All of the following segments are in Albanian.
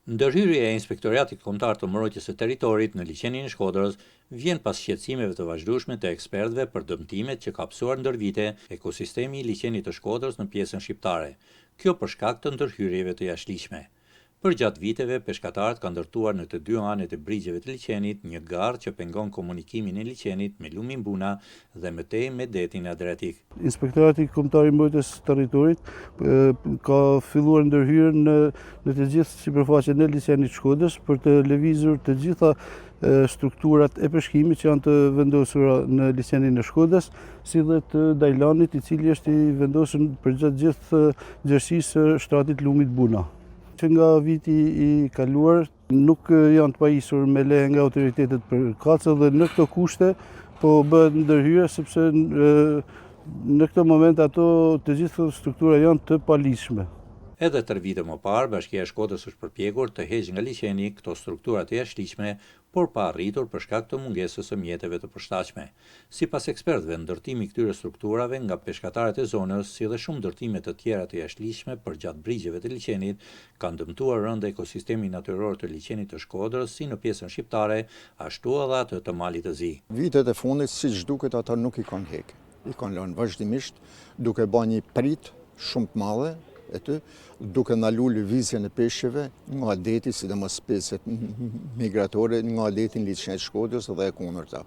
Ndërhyrja e Inspektoratit Kombëtar të Mbrojtjes së Territorit në liçenin e Shkodrës vjen pas shqetësimeve të vazhdueshme të ekspertëve për dëmtimet që ka psuar ndër vite ekosistemi i liçenit të Shkodrës në pjesën shqiptare. Kjo për shkak të ndërhyrjeve të jashtëligjshme. Përgjatë viteve, peshkatarët kanë ndërtuar në të dy anet e brigjeve të liçenit një garë që pengon komunikimin e liçenit me lumin Buna dhe mëtej me detin Adriatik. Inspektorati Kombëtar i Mbrojtjes së Territorit ka filluar ndërhyrjen në të gjithë sipërfaqen e liçenit të Shkodrës për të lëvizur të gjitha strukturat e peshkimit që janë të vendosura në liçenin e Shkodrës, si dhe të Dajlanit, i cili është i vendosur përgjatë gjithë gjerësisë së shtratit lumit Buna. Që nga viti i kaluar nuk janë të pajisur me leje nga autoritetet përkatëse dhe në këto kushte po bëhet ndërhyrje sepse në këtë moment ato të gjithë struktura janë të paligjshme. Edhe 3 vite më parë, Bashkia e Shkodrës është përpjekur të heqë nga liçeni këto struktura të jashtëligjshme, por pa arritur për shkak të mungesës së mjeteve të përshtatshme. Sipas ekspertëve, ndërtimi i këtyre strukturave nga peshkatarët e zonës, si dhe shumë ndërtime të tjera të jashtëligjshme përgjatë brigjeve të liçenit, kanë dëmtuar rënd ekosistemin natyror të liçenit të Shkodrës, si në pjesën shqiptare, ashtu edhe atë të Malit të Zi. Vitet e fundit, siç duket, ata nuk i kanë heqë. I kanë lënë vazhdimisht, duke bërë një prit shumë të madhe duke ndalu lëvizjen e peshqeve nga deti, sidomos specat migratore nga deti në liçenin e Shkodrës dhe e kundërta.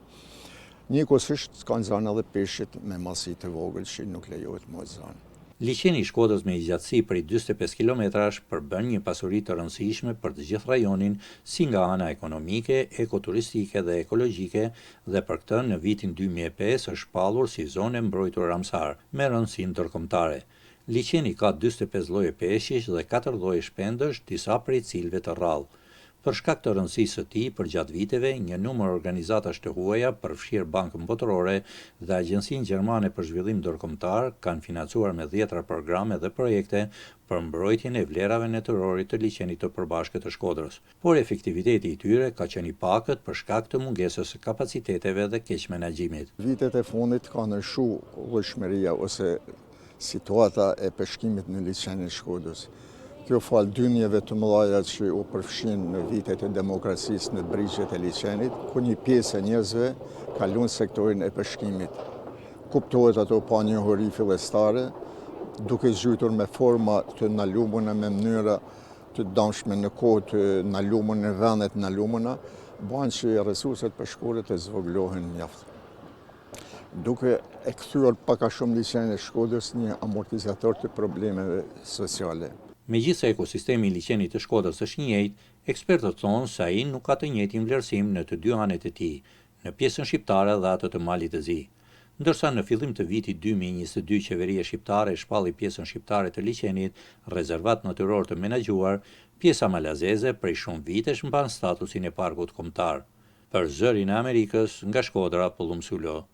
Njëkohësisht kanë zanë edhe peshqit me masi të vogël që nuk lejohet më zanë. Liçeni i Shkodrës me gjatësi prej 45 kilometrash përbën një pasuri të rëndësishme për të gjithë rajonin, si nga ana ekonomike, ekoturistike dhe ekologjike, dhe për këtë në vitin 2005 është shpallur si zonë mbrojtur Ramsar, me rëndësi ndërkombëtare. Liçeni ka 45 lloje peshqish dhe 4 lloje shpendësh, disa prej cilëve të rrallë. Për shkak të rëndësisë së tij, përgjatë viteve, një numër organizatash të huaja, përfshirë Bankën Botërore dhe Agjencinë Gjermane për Zhvillim Ndërkombëtar, kanë financuar me 10 programe dhe projekte për mbrojtjen e vlerave natyrore të liçenit të përbashkët të Shkodrës. Por efektiviteti i tyre ka qenë i pakët për shkak të mungesës së kapaciteteve dhe keq menaxhimit. Vitet e fundit ka ndryshuar vëshmëria ose situata e peshkimit në liçenin e Shkodrës. Kjo fal dynjeve të mëdha që u përfshin në vitet e demokracisë në brigjet e liçenit, ku një pjesë e njerëzve kalon sektorin e peshkimit. Kuptohet ato pa njohuri fillestare, duke zhytur me forma të ndalumuna, me mënyra të damshme në kohë të ndalumuna, në vendet ndalumuna, bën që resurset peshkore të zvogëlohen mjaft. Duke e kthyer pak a shumë liçenin e Shkodrës një amortizator të problemeve sociale. Megjithëse ekosistemi i liçenit të Shkodrës është i njëjtë, ekspertët thonë se ai nuk ka të njëjtin vlerësim në të dy anet e tij, në pjesën shqiptare dhe atë të Malit të Zi. Ndërsa në fillim të vitit 2022 qeveria shqiptare shpalli pjesën shqiptare të liçenit, rezervat natyror të menaxhuar, pjesa malazeze prej shumë vitesh mban statusin e parkut kombëtar. Për Zërin e Amerikës, nga Shkodra, Pollum Sulo.